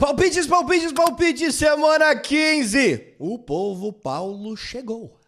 Palpites, palpites, palpites, semana 15. O povo Paulo chegou.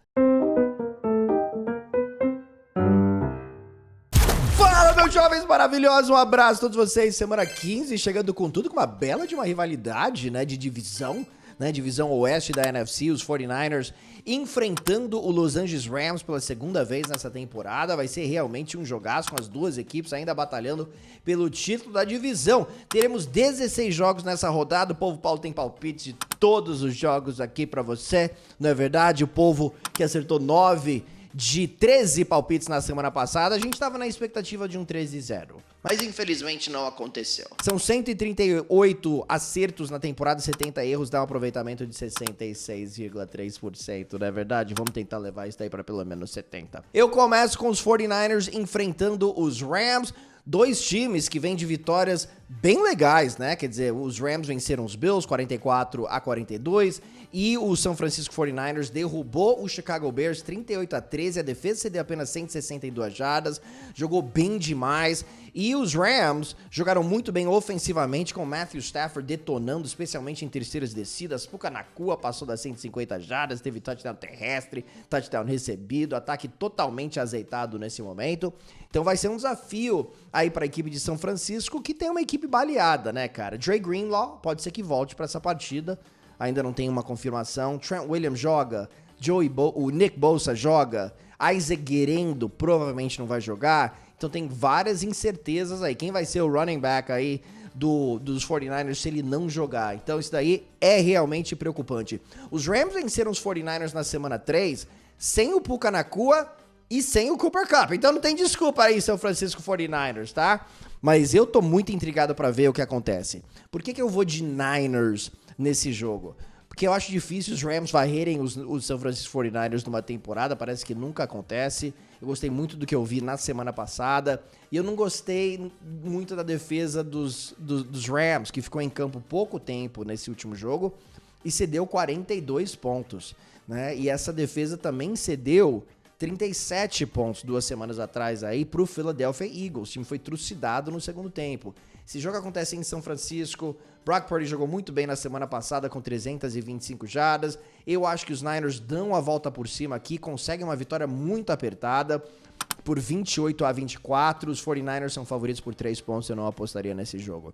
Fala, meus jovens maravilhosos, um abraço a todos vocês. Semana 15, chegando com tudo, com uma bela de uma rivalidade, né, de divisão, né, divisão oeste da NFC, os 49ers enfrentando o Los Angeles Rams pela segunda vez nessa temporada. Vai ser realmente um jogaço com as duas equipes ainda batalhando pelo título da divisão. Teremos 16 jogos nessa rodada, o povo Paulo tem palpite de todos os jogos aqui pra você, não é verdade? O povo que acertou 9 de 13 palpites na semana passada, a gente tava na expectativa de um 13-0, mas infelizmente não aconteceu. São 138 acertos na temporada, 70 erros, dá um aproveitamento de 66,3%, não é verdade? Vamos tentar levar isso daí para pelo menos 70. Eu começo com os 49ers enfrentando os Rams, dois times que vêm de vitórias bem legais, né? Quer dizer, os Rams venceram os Bills 44-42 e o São Francisco 49ers derrubou o Chicago Bears 38-13. A defesa cedeu apenas 162 jardas, jogou bem demais. E os Rams jogaram muito bem ofensivamente, com Matthew Stafford detonando, especialmente em terceiras descidas. Puka Nacua passou das 150 jardas, teve touchdown terrestre, touchdown recebido, ataque totalmente azeitado nesse momento. Então vai ser um desafio aí para a equipe de São Francisco, que tem uma equipe baleada, né, cara? Dre Greenlaw pode ser que volte para essa partida, ainda não tem uma confirmação. Trent Williams joga, o Nick Bosa joga, Isaac Guerendo provavelmente não vai jogar. Então tem várias incertezas aí. Quem vai ser o running back aí dos 49ers se ele não jogar? Então isso daí é realmente preocupante. Os Rams venceram os 49ers na semana 3 sem o Puka Nacua e sem o Cooper Kupp. Então não tem desculpa aí, São Francisco 49ers, tá? Mas eu tô muito intrigado pra ver o que acontece. Por que eu vou de Niners nesse jogo? Porque eu acho difícil os Rams varrerem os São Francisco 49ers numa temporada, parece que nunca acontece. Eu gostei muito do que eu vi na semana passada, e eu não gostei muito da defesa dos Rams, que ficou em campo pouco tempo nesse último jogo, e cedeu 42 pontos, né? E essa defesa também cedeu 37 pontos 2 semanas atrás aí pro Philadelphia Eagles. O time foi trucidado no segundo tempo. Esse jogo acontece em São Francisco. Brock Purdy jogou muito bem na semana passada com 325 jardas. Eu acho que os Niners dão a volta por cima aqui, conseguem uma vitória muito apertada por 28-24. Os 49ers são favoritos por 3 pontos, eu não apostaria nesse jogo.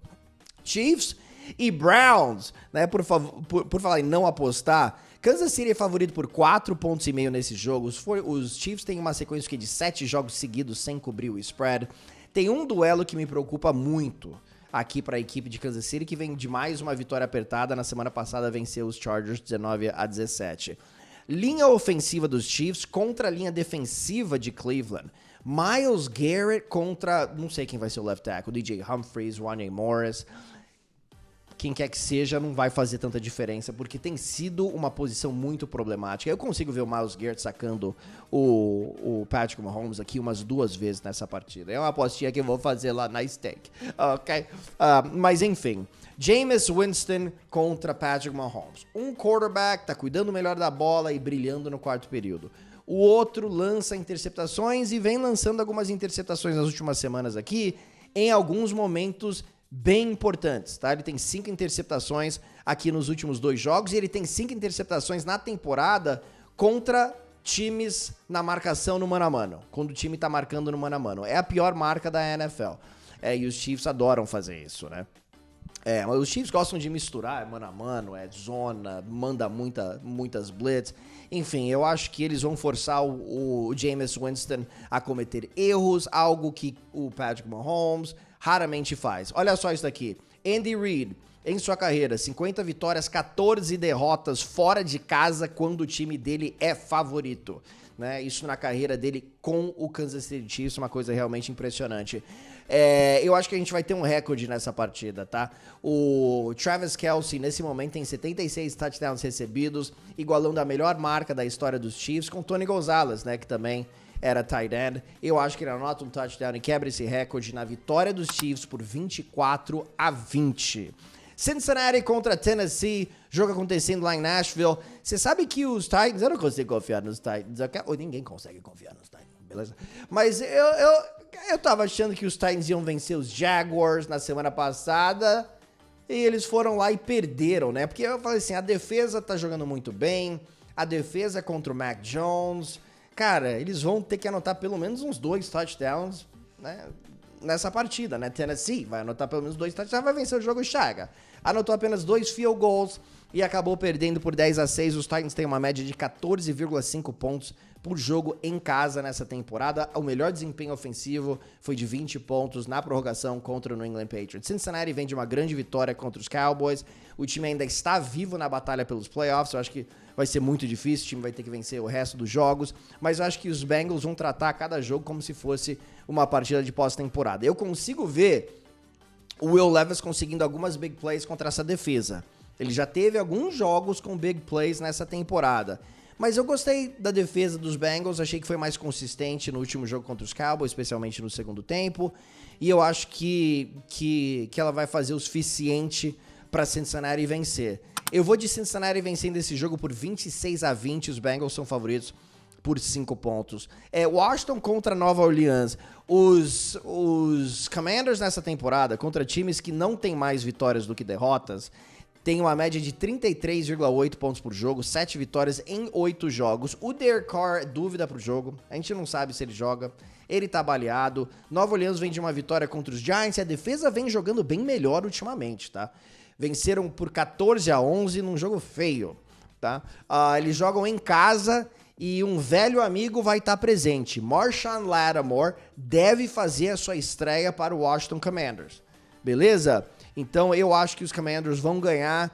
Chiefs e Browns, né? Por falar em não apostar, Kansas City é favorito por 4,5 pontos nesse jogo. Os Chiefs têm uma sequência de 7 jogos seguidos sem cobrir o spread. Tem um duelo que me preocupa muito aqui para a equipe de Kansas City, que vem de mais uma vitória apertada. Na semana passada venceu os Chargers 19-17. Linha ofensiva dos Chiefs contra a linha defensiva de Cleveland. Myles Garrett contra, não sei quem vai ser o left tackle, DJ Humphries, Ronnie Morris. Quem quer que seja, não vai fazer tanta diferença, porque tem sido uma posição muito problemática. Eu consigo ver o Myles Garrett sacando o Patrick Mahomes aqui umas 2 vezes nessa partida. É uma apostinha que eu vou fazer lá na stake, ok? Mas enfim, Jameis Winston contra Patrick Mahomes. Um quarterback tá cuidando melhor da bola e brilhando no quarto período. O outro lança interceptações e vem lançando algumas interceptações nas últimas semanas aqui, em alguns momentos bem importantes, tá? Ele tem 5 interceptações aqui nos últimos 2 jogos e ele tem 5 interceptações na temporada contra times na marcação no mano a mano, quando o time tá marcando no mano a mano. É a pior marca da NFL. E os Chiefs adoram fazer isso, né? Mas os Chiefs gostam de misturar mano a mano, zona, manda muitas blitz. Enfim, eu acho que eles vão forçar o Jameis Winston a cometer erros, algo que o Patrick Mahomes raramente faz. Olha só isso daqui. Andy Reid, em sua carreira, 50 vitórias, 14 derrotas fora de casa quando o time dele é favorito, né? Isso na carreira dele com o Kansas City Chiefs, uma coisa realmente impressionante. Eu acho que a gente vai ter um recorde nessa partida, tá? O Travis Kelce, nesse momento, tem 76 touchdowns recebidos, igualando a melhor marca da história dos Chiefs, com Tony Gonzalez, né, que também era tight end. Eu acho que ele anota um touchdown e quebra esse recorde na vitória dos Chiefs por 24-20. Cincinnati contra Tennessee, jogo acontecendo lá em Nashville. Você sabe que os Titans, eu não consigo confiar nos Titans, ninguém consegue confiar nos Titans, beleza? Mas eu tava achando que os Titans iam vencer os Jaguars na semana passada E eles foram lá e perderam, né? Porque eu falei assim, a defesa tá jogando muito bem, a defesa contra o Mac Jones. Cara, eles vão ter que anotar pelo menos uns 2 touchdowns, né, nessa partida, né? Tennessee vai anotar pelo menos 2 touchdowns, vai vencer o jogo e chega. Anotou apenas 2 field goals e acabou perdendo por 10-6. Os Titans têm uma média de 14,5 pontos por jogo em casa nessa temporada. O melhor desempenho ofensivo foi de 20 pontos na prorrogação contra o New England Patriots. Cincinnati vem de uma grande vitória contra os Cowboys. O time ainda está vivo na batalha pelos playoffs. Eu acho que vai ser muito difícil, o time vai ter que vencer o resto dos jogos, mas eu acho que os Bengals vão tratar cada jogo como se fosse uma partida de pós-temporada. Eu consigo ver o Will Levis conseguindo algumas big plays contra essa defesa. Ele já teve alguns jogos com big plays nessa temporada. Mas eu gostei da defesa dos Bengals, achei que foi mais consistente no último jogo contra os Cowboys, especialmente no segundo tempo. E eu acho que ela vai fazer o suficiente para Cincinnati vencer. Eu vou de Cincinnati vencendo esse jogo por 26-20, os Bengals são favoritos por 5 pontos. Washington contra Nova Orleans. Os Commanders nessa temporada, contra times que não têm mais vitórias do que derrotas, tem uma média de 33,8 pontos por jogo, 7 vitórias em 8 jogos. O Derek Carr é dúvida pro jogo, a gente não sabe se ele joga, ele tá baleado. Nova Orleans vem de uma vitória contra os Giants e a defesa vem jogando bem melhor ultimamente, tá? Venceram por 14-11 num jogo feio, tá? Eles jogam em casa e um velho amigo vai estar presente. Marshawn Lattimore deve fazer a sua estreia para o Washington Commanders, beleza? Então eu acho que os Commanders vão ganhar.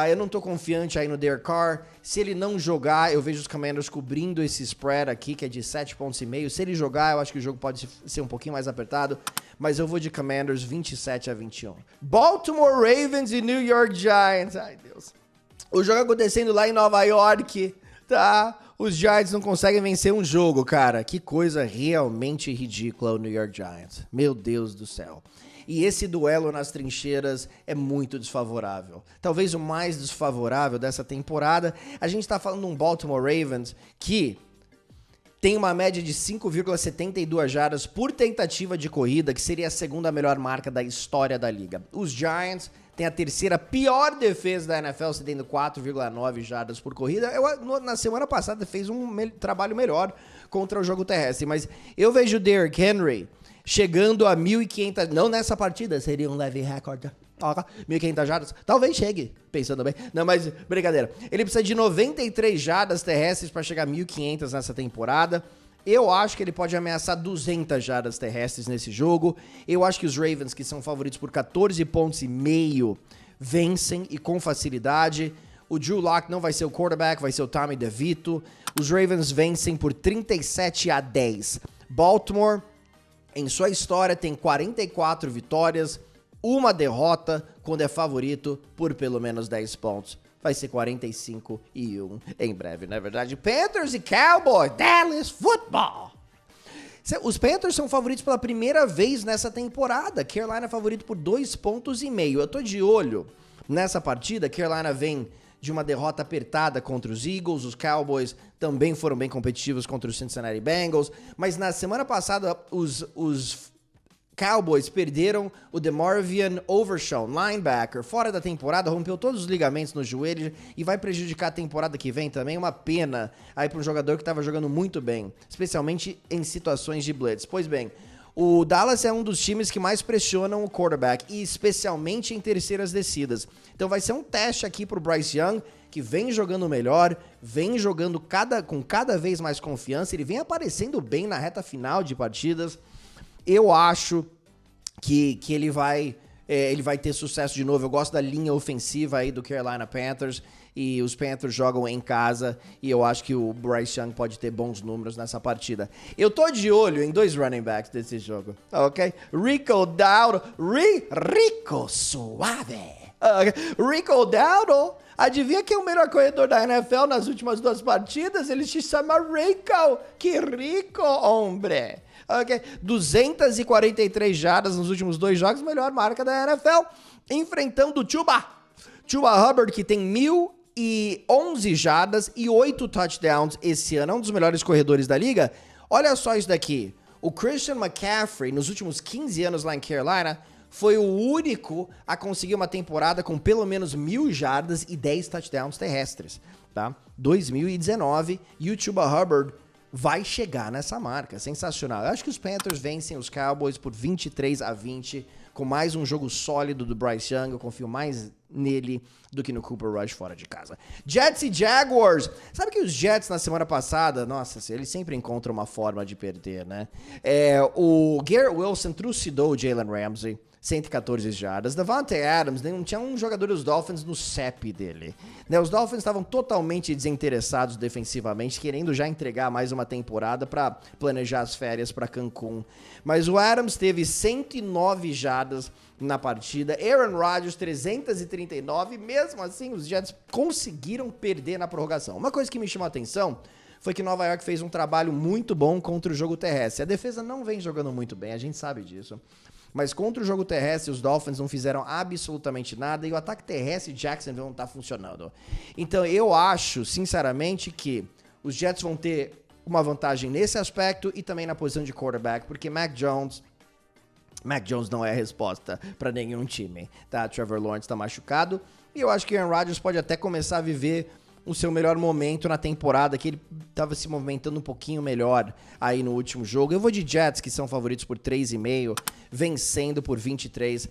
Eu não tô confiante aí no Derek Carr. Se ele não jogar, eu vejo os Commanders cobrindo esse spread aqui, que é de 7,5 pontos. Se ele jogar, eu acho que o jogo pode ser um pouquinho mais apertado. Mas eu vou de Commanders 27-21. Baltimore Ravens e New York Giants. Ai, Deus. O jogo acontecendo lá em Nova York, tá? Os Giants não conseguem vencer um jogo, cara. Que coisa realmente ridícula o New York Giants. Meu Deus do céu. E esse duelo nas trincheiras é muito desfavorável. Talvez o mais desfavorável dessa temporada. A gente tá falando de um Baltimore Ravens que tem uma média de 5,72 jardas por tentativa de corrida, que seria a segunda melhor marca da história da liga. Os Giants têm a terceira pior defesa da NFL, cedendo 4,9 jardas por corrida. Na semana passada fez um trabalho melhor contra o jogo terrestre, mas eu vejo o Derrick Henry chegando a 1.500, não nessa partida, seria um leve recorde, 1.500 jardas, talvez chegue, pensando bem, não, mas brincadeira, ele precisa de 93 jardas terrestres para chegar a 1.500 nessa temporada. Eu acho que ele pode ameaçar 200 jardas terrestres nesse jogo. Eu acho que os Ravens, que são favoritos por 14,5 pontos, vencem e com facilidade. O Drew Lock não vai ser o quarterback, vai ser o Tommy DeVito. Os Ravens vencem por 37-10. Baltimore, em sua história, tem 44 vitórias, uma derrota, quando é favorito por pelo menos 10 pontos. Vai ser 45-1 em breve, não é verdade? Panthers e Cowboys, Dallas Football. Os Panthers são favoritos pela primeira vez nessa temporada. Carolina é favorito por 2,5 pontos. Eu tô de olho nessa partida. Carolina vem de uma derrota apertada contra os Eagles. Os Cowboys também foram bem competitivos contra os Cincinnati Bengals. Mas na semana passada, os Cowboys perderam o DeMarvion Overshown, linebacker, fora da temporada, rompeu todos os ligamentos no joelho e vai prejudicar a temporada que vem também. Uma pena aí para um jogador que estava jogando muito bem, especialmente em situações de blitz. Pois bem, o Dallas é um dos times que mais pressionam o quarterback, e especialmente em terceiras descidas. Então vai ser um teste aqui pro Bryce Young, que vem jogando melhor, vem jogando com cada vez mais confiança, ele vem aparecendo bem na reta final de partidas. Eu acho que ele vai ter sucesso de novo. Eu gosto da linha ofensiva aí do Carolina Panthers, e os Panthers jogam em casa, e eu acho que o Bryce Young pode ter bons números nessa partida. Eu tô de olho em 2 running backs desse jogo, ok? Rico Dowdle, Rico Suave. Rico Dowdle, adivinha quem é o melhor corredor da NFL nas últimas 2 partidas? Ele se chama Rico. Que rico, hombre. Okay. 243 jardas nos últimos 2 jogos, melhor marca da NFL, enfrentando o Chuba Hubbard, que tem 1.011 jardas e 8 touchdowns esse ano, é um dos melhores corredores da liga. Olha só isso daqui, o Christian McCaffrey, nos últimos 15 anos lá em Carolina, foi o único a conseguir uma temporada com pelo menos 1.000 jardas e 10 touchdowns terrestres, tá? 2019, e o Chuba Hubbard vai chegar nessa marca. Sensacional. Eu acho que os Panthers vencem os Cowboys por 23-20, com mais um jogo sólido do Bryce Young. Eu confio mais nele do que no Cooper Rush fora de casa. Jets e Jaguars. Sabe que os Jets na semana passada, nossa, eles sempre encontram uma forma de perder, né? O Garrett Wilson trucidou o Jalen Ramsey, 114 jardas. Davante Adams, não tinha um jogador dos Dolphins no CEP dele. Né, os Dolphins estavam totalmente desinteressados defensivamente, querendo já entregar mais uma temporada para planejar as férias para Cancún. Mas o Adams teve 109 jardas na partida, Aaron Rodgers 339, mesmo assim os Jets conseguiram perder na prorrogação. Uma coisa que me chamou a atenção foi que Nova York fez um trabalho muito bom contra o jogo terrestre. A defesa não vem jogando muito bem, a gente sabe disso. Mas contra o jogo terrestre, os Dolphins não fizeram absolutamente nada e o ataque terrestre de Jacksonville não tá funcionando. Então eu acho, sinceramente, que os Jets vão ter uma vantagem nesse aspecto e também na posição de quarterback, porque Mac Jones não é a resposta para nenhum time, tá? Trevor Lawrence tá machucado e eu acho que Aaron Rodgers pode até começar a viver o seu melhor momento na temporada, que ele estava se movimentando um pouquinho melhor aí no último jogo. Eu vou de Jets, que são favoritos por 3,5, vencendo por 23-19.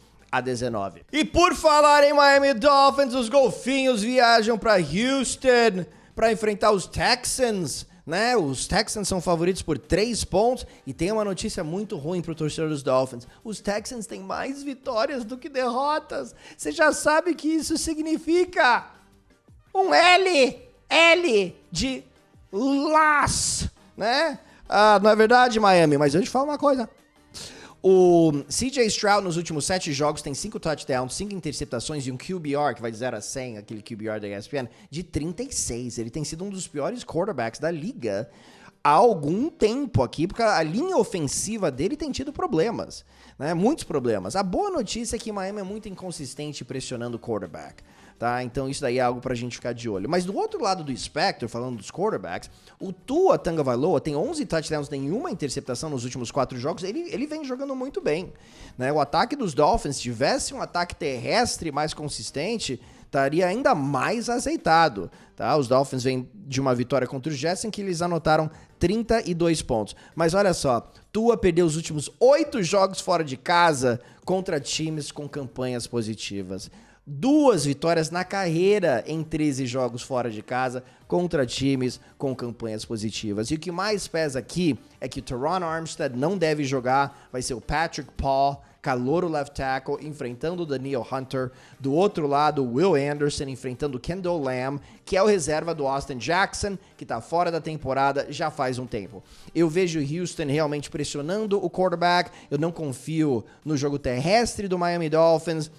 E por falar em Miami Dolphins, os golfinhos viajam para Houston para enfrentar os Texans, né? Os Texans são favoritos por 3 pontos e tem uma notícia muito ruim pro torcedor dos Dolphins. Os Texans têm mais vitórias do que derrotas. Você já sabe o que isso significa? Um L de Las, né? Não é verdade, Miami, mas eu te falo uma coisa. O CJ Stroud nos últimos 7 jogos tem 5 touchdowns, 5 interceptações e um QBR, que vai de 0 a 100, aquele QBR da ESPN, de 36. Ele tem sido um dos piores quarterbacks da liga há algum tempo aqui, porque a linha ofensiva dele tem tido problemas, né? Muitos problemas. A boa notícia é que Miami é muito inconsistente pressionando o quarterback. Tá? Então isso daí é algo pra gente ficar de olho. Mas do outro lado do espectro, falando dos quarterbacks, o Tua Tagovailoa tem 11 touchdowns, nenhuma interceptação nos últimos 4 jogos, ele vem jogando muito bem, né? O ataque dos Dolphins, se tivesse um ataque terrestre mais consistente, estaria ainda mais azeitado, tá? Os Dolphins vêm de uma vitória contra os Jets em que eles anotaram 32 pontos. Mas olha só, Tua perdeu os últimos 8 jogos fora de casa contra times com campanhas positivas. 2 vitórias na carreira em 13 jogos fora de casa contra times com campanhas positivas. E o que mais pesa aqui é que o Teron Armstead não deve jogar, vai ser o Patrick Paul, calouro left tackle, enfrentando o Daniel Hunter. Do outro lado, o Will Anderson enfrentando o Kendall Lamb, que é o reserva do Austin Jackson, que tá fora da temporada já faz um tempo. Eu vejo o Houston realmente pressionando o quarterback, eu não confio no jogo terrestre do Miami Dolphins,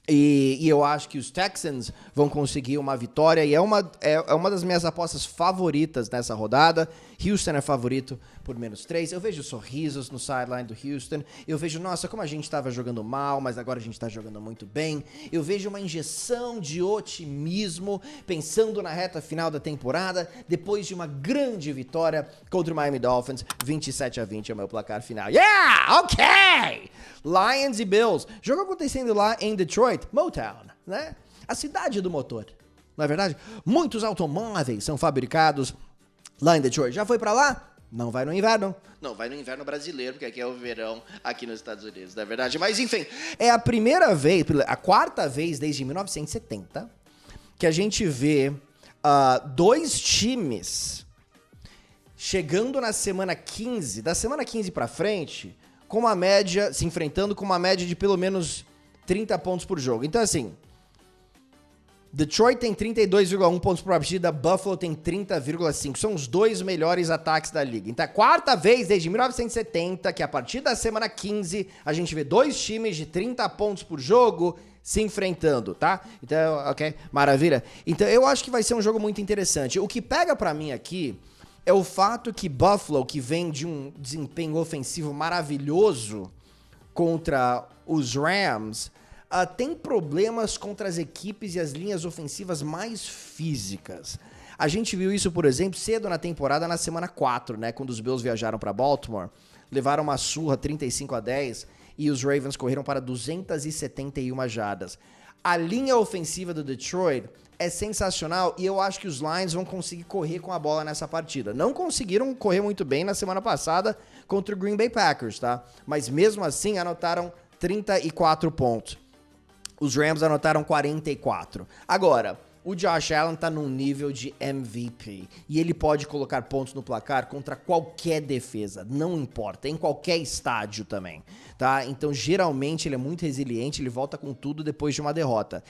e eu acho que os Texans vão conseguir uma vitória e é uma das minhas apostas favoritas nessa rodada. Houston é favorito por -3. Eu vejo sorrisos no sideline do Houston. Eu vejo, nossa, como a gente estava jogando mal, mas agora a gente está jogando muito bem. Eu vejo uma injeção de otimismo pensando na reta final da temporada, depois de uma grande vitória contra o Miami Dolphins. 27-20 é o meu placar final. Yeah! Ok! Lions e Bills. Jogo acontecendo lá em Detroit, Motown, né? A cidade do motor. Não é verdade? Muitos automóveis são fabricados lá em Detroit. Já foi pra lá? Não vai no inverno. Não vai no inverno brasileiro, porque aqui é o verão aqui nos Estados Unidos, não é verdade? Mas enfim, é a primeira vez, a quarta vez desde 1970 que a gente vê 2 times chegando na semana 15, da semana 15 pra frente, com uma média, se enfrentando com uma média de pelo menos 30 pontos por jogo. Então assim, Detroit tem 32,1 pontos por partida, Buffalo tem 30,5. São os 2 melhores ataques da liga. Então é a quarta vez desde 1970 que a partir da semana 15 a gente vê 2 times de 30 pontos por jogo se enfrentando, tá? Então, ok, maravilha. Então eu acho que vai ser um jogo muito interessante. O que pega pra mim aqui é o fato que Buffalo, que vem de um desempenho ofensivo maravilhoso contra os Rams, tem problemas contra as equipes e as linhas ofensivas mais físicas. A gente viu isso, por exemplo, cedo na temporada, na semana 4, né? Quando os Bills viajaram para Baltimore, levaram uma surra 35-10 e os Ravens correram para 271 jardas. A linha ofensiva do Detroit é sensacional e eu acho que os Lions vão conseguir correr com a bola nessa partida. Não conseguiram correr muito bem na semana passada contra o Green Bay Packers, tá? Mas mesmo assim anotaram 34 pontos. Os Rams anotaram 44. Agora, o Josh Allen tá num nível de MVP e ele pode colocar pontos no placar contra qualquer defesa, não importa, em qualquer estádio também, tá? Então, geralmente, ele é muito resiliente, ele volta com tudo depois de uma derrota.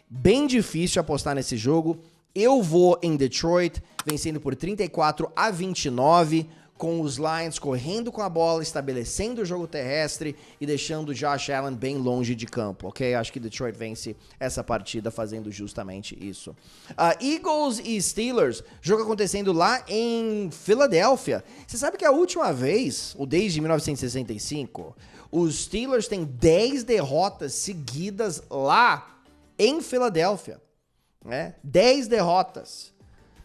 Bem difícil apostar nesse jogo. Eu vou em Detroit, vencendo por 34-29, com os Lions correndo com a bola, estabelecendo o jogo terrestre e deixando o Josh Allen bem longe de campo, ok? Acho que Detroit vence essa partida fazendo justamente isso. Eagles e Steelers, jogo acontecendo lá em Filadélfia. Você sabe que a última vez, ou desde 1965, os Steelers têm 10 derrotas seguidas lá em Filadélfia, né? 10 derrotas.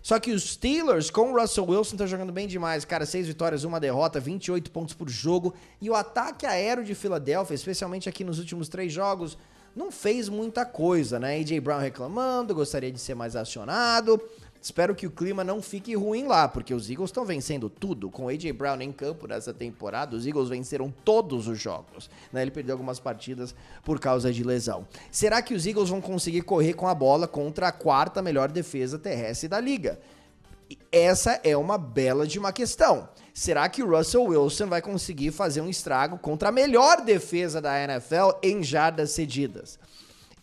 Só que os Steelers, com o Russell Wilson, estão jogando bem demais. Cara, 6 vitórias, 1 derrota, 28 pontos por jogo. E o ataque aéreo de Filadélfia, especialmente aqui nos últimos 3 jogos, não fez muita coisa, né? A.J. Brown reclamando, gostaria de ser mais acionado. Espero que o clima não fique ruim lá, porque os Eagles estão vencendo tudo. Com o A.J. Brown em campo nessa temporada, os Eagles venceram todos os jogos, né? Ele perdeu algumas partidas por causa de lesão. Será que os Eagles vão conseguir correr com a bola contra a 4ª melhor defesa terrestre da liga? Essa é uma bela de uma questão. Será que o Russell Wilson vai conseguir fazer um estrago contra a melhor defesa da NFL em jardas cedidas?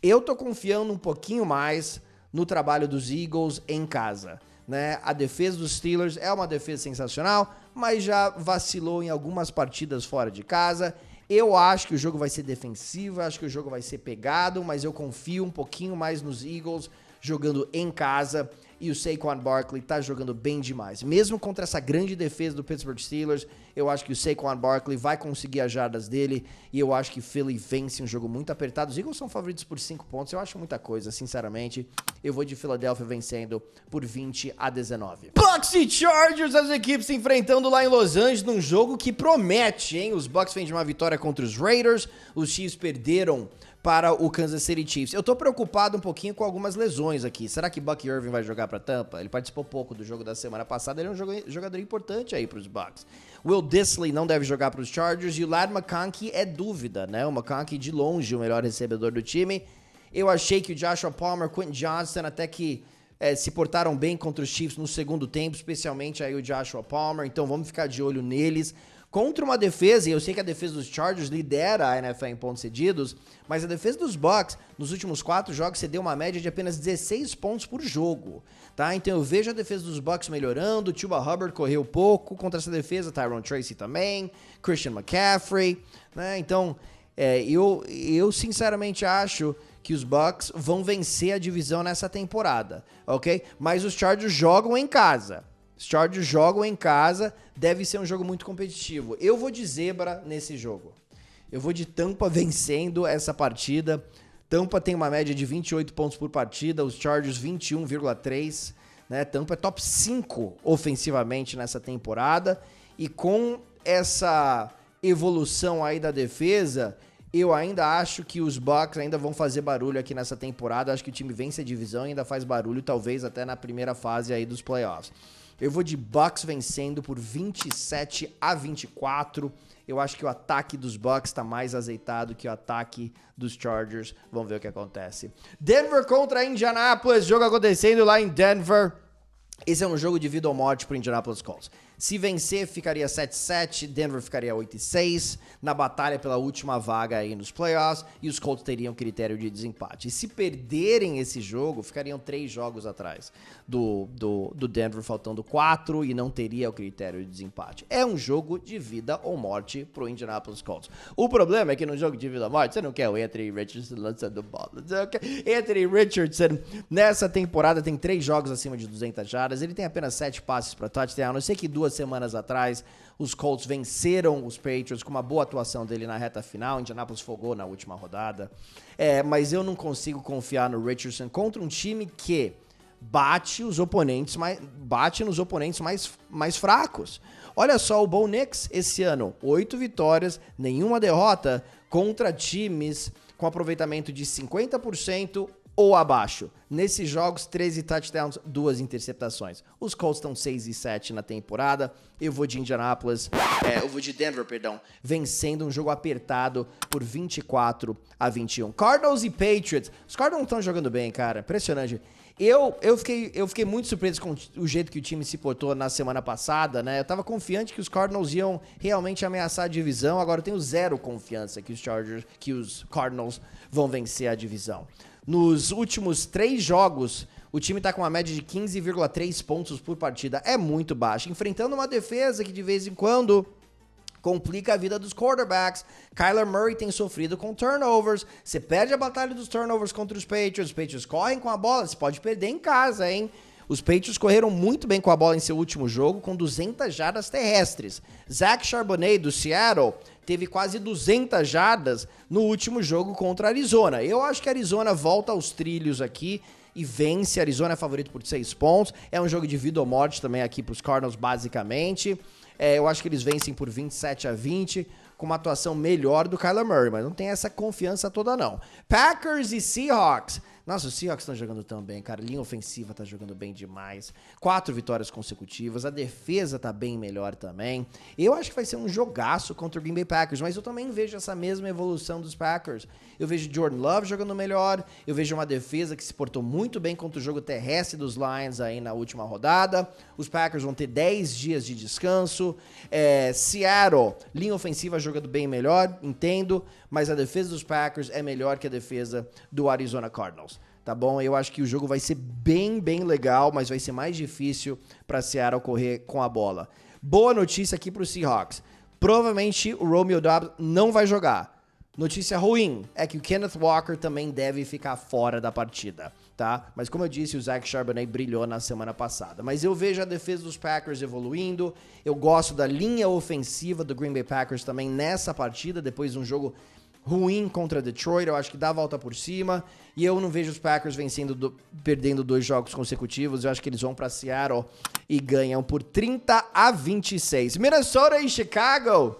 Eu tô confiando um pouquinho mais no trabalho dos Eagles em casa, né? A defesa dos Steelers é uma defesa sensacional, mas já vacilou em algumas partidas fora de casa. Eu acho que o jogo vai ser defensivo, acho que o jogo vai ser pegado, mas eu confio um pouquinho mais nos Eagles jogando em casa. E o Saquon Barkley tá jogando bem demais. Mesmo contra essa grande defesa do Pittsburgh Steelers, eu acho que o Saquon Barkley vai conseguir as jardas dele e eu acho que Philly vence um jogo muito apertado. Os Eagles são favoritos por 5 pontos, eu acho muita coisa, sinceramente. Eu vou de Philadelphia vencendo por 20-19. Bucks e Chargers, as equipes se enfrentando lá em Los Angeles num jogo que promete, hein? Os Bucks vêm de uma vitória contra os Raiders, os Chiefs perderam para o Kansas City Chiefs. Eu tô preocupado um pouquinho com algumas lesões aqui. Será que Buck Irving vai jogar pra Tampa? Ele participou pouco do jogo da semana passada, ele é um jogador importante aí pros Bucks. Will Dissly não deve jogar pros Chargers e o Ladd McConkey é dúvida, né? O McConkey de longe o melhor recebedor do time. Eu achei que o Joshua Palmer, Quentin Johnston até que se portaram bem contra os Chiefs no segundo tempo, especialmente aí o Joshua Palmer, então vamos ficar de olho neles. Contra uma defesa, e eu sei que a defesa dos Chargers lidera a NFL em pontos cedidos, mas a defesa dos Bucks, nos últimos 4 jogos, cedeu uma média de apenas 16 pontos por jogo, tá? Então eu vejo a defesa dos Bucks melhorando, Chuba Hubbard correu pouco contra essa defesa, Tyrone Tracy também, Christian McCaffrey, né? Então, eu sinceramente acho que os Bucks vão vencer a divisão nessa temporada, ok? Mas os Chargers jogam em casa. Os Chargers jogam em casa, deve ser um jogo muito competitivo. Eu vou de zebra nesse jogo. Eu vou de Tampa vencendo essa partida. Tampa tem uma média de 28 pontos por partida, os Chargers 21,3. Né? Tampa é top 5 ofensivamente nessa temporada. E com essa evolução aí da defesa, eu ainda acho que os Bucks ainda vão fazer barulho aqui nessa temporada. Acho que o time vence a divisão e ainda faz barulho, talvez até na primeira fase aí dos playoffs. Eu vou de Bucks vencendo por 27-24. Eu acho que o ataque dos Bucks tá mais azeitado que o ataque dos Chargers. Vamos ver o que acontece. Denver contra Indianapolis. Jogo acontecendo lá em Denver. Esse é um jogo de vida ou morte pro Indianapolis Colts. Se vencer, ficaria 7-7, Denver ficaria 8-6, na batalha pela última vaga aí nos playoffs, e os Colts teriam critério de desempate. E se perderem esse jogo, ficariam 3 jogos atrás do Denver, faltando 4, e não teria o critério de desempate. É um jogo de vida ou morte pro Indianapolis Colts. O problema é que no jogo de vida ou morte, você não quer o Anthony Richardson lançando bola. Anthony Richardson, nessa temporada, tem 3 jogos acima de 200 jardas, ele tem apenas 7 passes para touchdown. Eu sei que 2 semanas atrás, os Colts venceram os Patriots com uma boa atuação dele na reta final. Indianapolis folgou na última rodada. Mas eu não consigo confiar no Richardson contra um time que bate nos oponentes mais fracos. Olha só o Bo Nix esse ano, 8 vitórias, nenhuma derrota contra times com aproveitamento de 50% ou abaixo. Nesses jogos, 13 touchdowns, 2 interceptações. Os Colts estão 6-7 na temporada. Eu vou de Denver, vencendo um jogo apertado por 24-21. Cardinals e Patriots. Os Cardinals não estão jogando bem, cara. Impressionante. Eu fiquei muito surpreso com o jeito que o time se portou na semana passada, né? Eu tava confiante que os Cardinals iam realmente ameaçar a divisão. Agora eu tenho zero confiança que os Cardinals vão vencer a divisão. Nos últimos 3 jogos, o time tá com uma média de 15,3 pontos por partida. É muito baixo. Enfrentando uma defesa que de vez em quando complica a vida dos quarterbacks. Kyler Murray tem sofrido com turnovers. Você perde a batalha dos turnovers contra os Patriots correm com a bola, você pode perder em casa, hein? Os Patriots correram muito bem com a bola em seu último jogo, com 200 jardas terrestres. Zach Charbonnet, do Seattle, teve quase 200 jardas no último jogo contra a Arizona. Eu acho que a Arizona volta aos trilhos aqui e vence. A Arizona é favorito por 6 pontos. É um jogo de vida ou morte também aqui para os Cardinals, basicamente. Eu acho que eles vencem por 27-20, com uma atuação melhor do Kyler Murray, mas não tem essa confiança toda, não. Packers e Seahawks. Nossa, os Seahawks estão jogando tão bem, cara. Linha ofensiva tá jogando bem demais. 4 vitórias consecutivas. A defesa tá bem melhor também. Eu acho que vai ser um jogaço contra o Green Bay Packers, mas eu também vejo essa mesma evolução dos Packers. Eu vejo Jordan Love jogando melhor. Eu vejo uma defesa que se portou muito bem contra o jogo terrestre dos Lions aí na última rodada. Os Packers vão ter 10 dias de descanso. Seattle, linha ofensiva jogando bem melhor, entendo, mas a defesa dos Packers é melhor que a defesa do Arizona Cardinals. Tá bom? Eu acho que o jogo vai ser bem legal, mas vai ser mais difícil para Seattle correr com a bola. Boa notícia aqui para os Seahawks. Provavelmente o Romeo Doubs não vai jogar. Notícia ruim é que o Kenneth Walker também deve ficar fora da partida, tá? Mas como eu disse, o Zach Charbonnet brilhou na semana passada. Mas eu vejo a defesa dos Packers evoluindo. Eu gosto da linha ofensiva do Green Bay Packers também nessa partida, depois de um jogo ruim contra Detroit. Eu acho que dá a volta por cima. E eu não vejo os Packers perdendo 2 jogos consecutivos. Eu acho que eles vão para Seattle e ganham por 30-26. Minnesota e Chicago.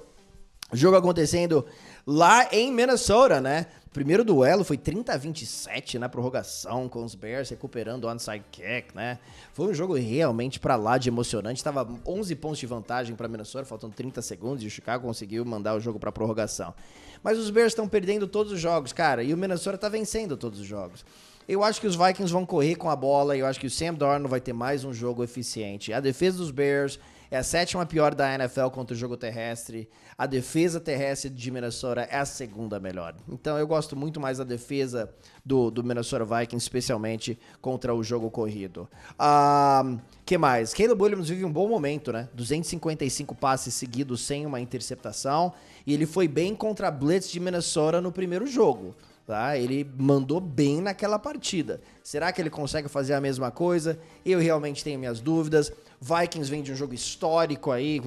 O jogo acontecendo lá em Minnesota, né? O primeiro duelo foi 30-27 na prorrogação, com os Bears recuperando o onside kick, né? Foi um jogo realmente pra lá de emocionante. Tava 11 pontos de vantagem pra Minnesota, faltando 30 segundos, e o Chicago conseguiu mandar o jogo pra prorrogação. Mas os Bears estão perdendo todos os jogos, cara, e o Minnesota tá vencendo todos os jogos. Eu acho que os Vikings vão correr com a bola, eu acho que o Sam Darnold vai ter mais um jogo eficiente. A defesa dos Bears é a 7ª pior da NFL contra o jogo terrestre. A defesa terrestre de Minnesota é a 2ª melhor. Então eu gosto muito mais da defesa do Minnesota Vikings, especialmente contra o jogo corrido. Que mais? Caleb Williams vive um bom momento, né? 255 passes seguidos sem uma interceptação. E ele foi bem contra a Blitz de Minnesota no primeiro jogo. Tá? Ele mandou bem naquela partida. Será que ele consegue fazer a mesma coisa? Eu realmente tenho minhas dúvidas. Vikings vem de um jogo histórico aí,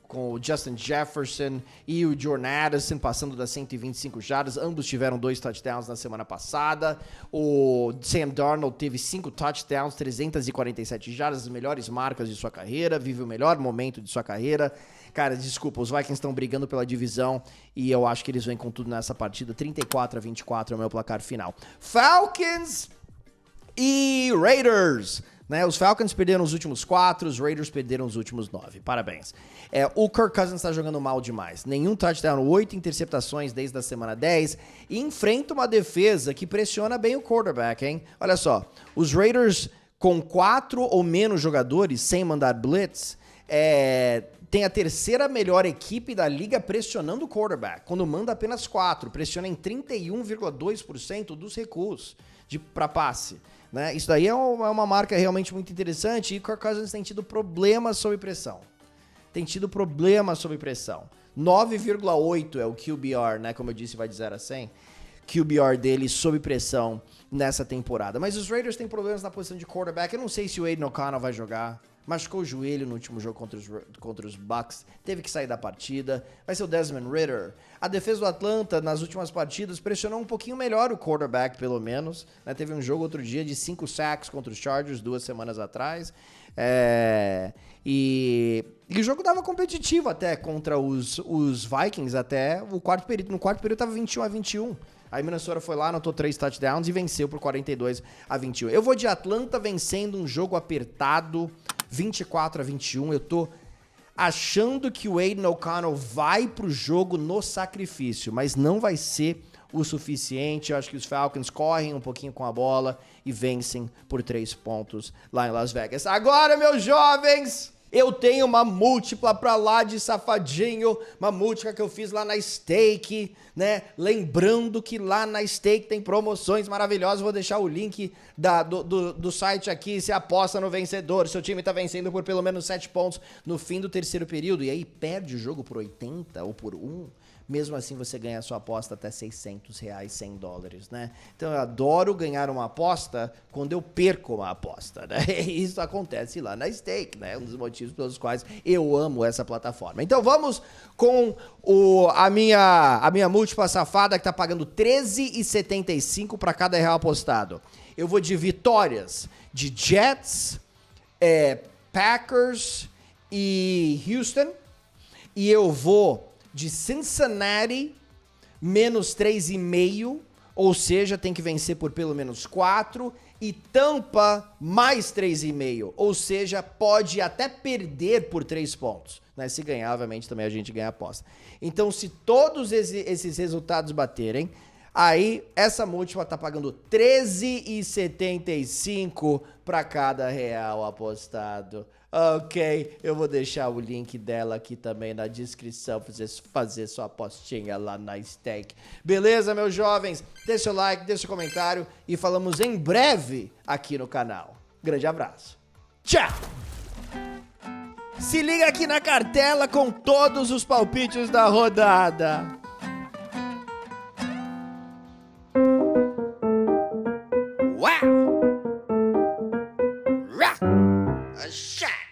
com o Justin Jefferson e o Jordan Addison passando das 125 jardas. Ambos tiveram 2 touchdowns na semana passada. O Sam Darnold teve 5 touchdowns, 347 jardas, as melhores marcas de sua carreira, vive o melhor momento de sua carreira. Cara, desculpa, os Vikings estão brigando pela divisão e eu acho que eles vêm com tudo nessa partida. 34-24 é o meu placar final. Falcons e Raiders. Né, os Falcons perderam os últimos 4, os Raiders perderam os últimos 9. Parabéns. O Kirk Cousins está jogando mal demais. Nenhum touchdown, 8 interceptações desde a semana 10. E enfrenta uma defesa que pressiona bem o quarterback, hein? Olha só, os Raiders com 4 ou menos jogadores sem mandar blitz, tem a 3ª melhor equipe da liga pressionando o quarterback. Quando manda apenas 4, pressiona em 31,2% dos recuos para passe. Né? Isso daí é uma marca realmente muito interessante e o Kirk Cousins tem tido problemas sob pressão. 9,8 é o QBR, né? Como eu disse, vai de 0 a 100. QBR dele sob pressão nessa temporada. Mas os Raiders têm problemas na posição de quarterback. Eu não sei se o Aiden O'Connell vai jogar. Machucou o joelho no último jogo contra os Bucks. Teve que sair da partida. Vai ser o Desmond Ridder. A defesa do Atlanta, nas últimas partidas, pressionou um pouquinho melhor o quarterback, pelo menos. Né? Teve um jogo outro dia de 5 sacks contra os Chargers 2 semanas atrás. E o jogo dava competitivo até contra os Vikings. Até o quarto período. No quarto período estava 21-21. Aí Minnesota foi lá, anotou 3 touchdowns e venceu por 42-21. Eu vou de Atlanta vencendo um jogo apertado, 24-21. Eu tô achando que o Aiden O'Connell vai pro jogo no sacrifício, mas não vai ser o suficiente. Eu acho que os Falcons correm um pouquinho com a bola e vencem por 3 pontos lá em Las Vegas. Agora, meus jovens, eu tenho uma múltipla pra lá de safadinho, uma múltipla que eu fiz lá na Stake, né? Lembrando que lá na Stake tem promoções maravilhosas. Vou deixar o link do site aqui. Você aposta no vencedor. Seu time tá vencendo por pelo menos 7 pontos no fim do terceiro período. E aí perde o jogo por 80 ou por 1. Mesmo assim, você ganha a sua aposta até $600, $100, né? Então, eu adoro ganhar uma aposta quando eu perco uma aposta, né? E isso acontece lá na Stake, né? Um dos motivos pelos quais eu amo essa plataforma. Então, vamos com a minha múltipla safada, que tá pagando R$13,75 para cada real apostado. Eu vou de vitórias de Jets, Packers e Houston. E eu vou de Cincinnati, menos 3,5, ou seja, tem que vencer por pelo menos 4, e Tampa, mais 3,5, ou seja, pode até perder por 3 pontos. Né? Se ganhar, obviamente, também a gente ganha a aposta. Então, se todos esses resultados baterem, aí essa múltipla tá pagando R$13,75 para cada real apostado. Ok, eu vou deixar o link dela aqui também na descrição pra você fazer sua apostinha lá na Stake. Beleza, meus jovens? Deixa seu like, deixa seu comentário e falamos em breve aqui no canal. Grande abraço. Tchau! Se liga aqui na cartela com todos os palpites da rodada. Uau! A shot!